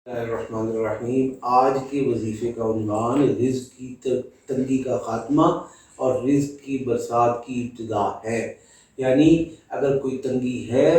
الرحمن آج کے وظیفے کا عنوان رزق کی تنگی کا خاتمہ اور رزق کی برسات کی ابتدا ہے۔ یعنی اگر کوئی تنگی ہے،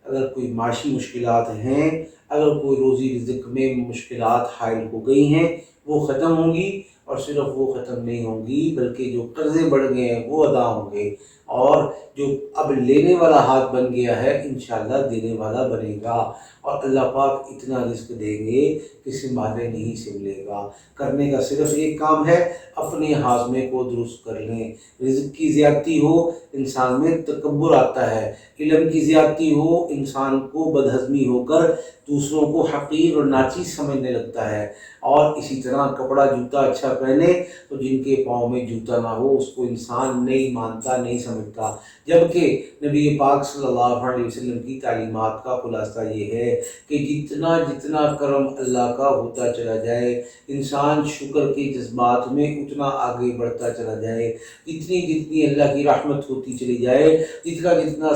اگر کوئی معاشی مشکلات ہیں، اگر کوئی روزی رزق میں مشکلات حائل ہو گئی ہیں، وہ ختم ہوں گی، اور صرف وہ ختم نہیں ہوں گی بلکہ جو قرضے بڑھ گئے ہیں وہ ادا ہوں گے، اور جو اب لینے والا ہاتھ بن گیا ہے انشاءاللہ دینے والا بنے گا، اور اللہ پاک اتنا رزق دیں گے کہ سنبھالے نہیں سنبھلے گا۔ کرنے کا صرف ایک کام ہے، اپنے ہاضمے کو درست کر لیں۔ رزق کی زیادتی ہو انسان میں تکبر آتا ہے، علم کی زیادتی ہو انسان کو بدہضمی ہو کر دوسروں کو حقیر اور ناچیز سمجھنے لگتا ہے، اور اسی طرح کپڑا جوتا اچھا پہنے تو جن کے پاؤں میں جوتا نہ ہو اس کو انسان نہیں مانتا، نہیں سمجھتا، جبکہ نبی پاک صلی اللہ علیہ وسلم کی تعلیمات کا خلاصہ یہ ہے کہ جتنا جتنا کرم اللہ کا ہوتا چلا جائے، انسان شکر کے جذبات میں اتنا آگے بڑھتا چلا جائے، جتنی جتنی اللہ کی رحمت ہوتی چلی جائے، جتنا جتنا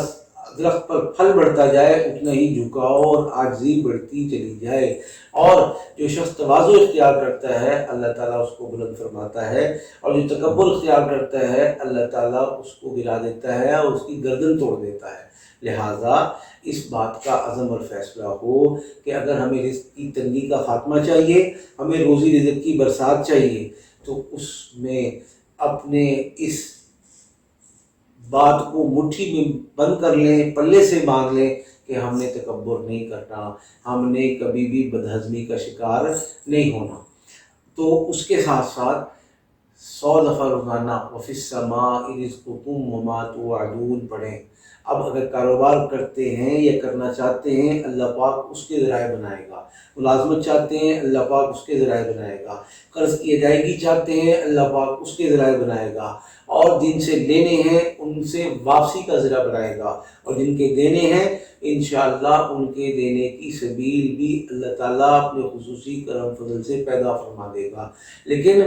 درخت پر پھل بڑھتا جائے اتنا ہی جھکاؤ اور عاجزی بڑھتی چلی جائے، اور جو شخص تواضع اختیار کرتا ہے اللہ تعالیٰ اس کو بلند فرماتا ہے، اور جو تکبر اختیار کرتا ہے اللہ تعالیٰ اس کو گرا دیتا ہے اور اس کی گردن توڑ دیتا ہے۔ لہٰذا اس بات کا عزم اور فیصلہ ہو کہ اگر ہمیں رزق کی تنگی کا خاتمہ چاہیے، ہمیں روزی رزق کی برسات چاہیے، تو اس میں اپنے اس بات کو مٹھی میں بند کر لیں، پلے سے باندھ لیں کہ ہم نے تکبر نہیں کرنا، ہم نے کبھی بھی بدہضمی کا شکار نہیں ہونا۔ تو اس کے ساتھ ساتھ 100 دفعہ روزانہ وفی السماء رزقکم وما توعدون پڑھیں۔ اب اگر کاروبار کرتے ہیں یا کرنا چاہتے ہیں اللہ پاک اس کے ذرائع بنائے گا، ملازمت چاہتے ہیں اللہ پاک اس کے ذرائع بنائے گا، قرض کی ادائیگی چاہتے ہیں اللہ پاک اس کے ذرائع بنائے گا، اور جن سے لینے ہیں ان سے واپسی کا ذریعہ بنائے گا، اور جن کے دینے ہیں انشاءاللہ ان کے دینے کی سبیل بھی اللہ تعالیٰ اپنے خصوصی کرم فضل سے پیدا فرما دے گا۔ لیکن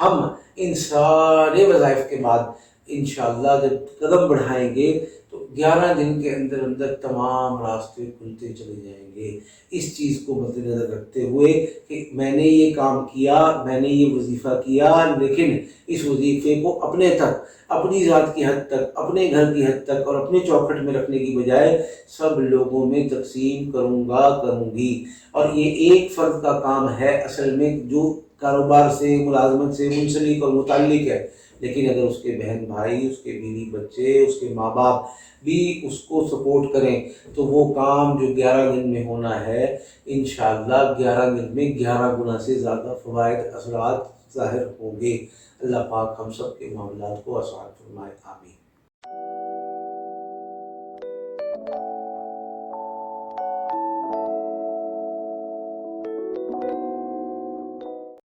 ہم ان سارے وظائف کے بعد انشاءاللہ جب قدم بڑھائیں گے تو 11 دن کے اندر اندر تمام راستے کھلتے چلے جائیں گے۔ اس چیز کو مد نظر رکھتے ہوئے کہ میں نے یہ کام کیا، میں نے یہ وظیفہ کیا، لیکن اس وظیفے کو اپنے تک، اپنی ذات کی حد تک، اپنے گھر کی حد تک اور اپنے چوکھٹ میں رکھنے کی بجائے سب لوگوں میں تقسیم کروں گی، اور یہ ایک فرد کا کام ہے اصل میں جو کاروبار سے، ملازمت سے منسلک اور متعلق ہے، لیکن اگر اس کے بہن بھائی، اس کے بیوی بچے، اس کے ماں باپ بھی اس کو سپورٹ کریں تو وہ کام جو 11 دن میں ہونا ہے انشاءاللہ 11 دن میں 11 گنا سے زیادہ فوائد اثرات ظاہر ہوں گے۔ اللہ پاک ہم سب کے معاملات کو آسان فرمائے، آمین۔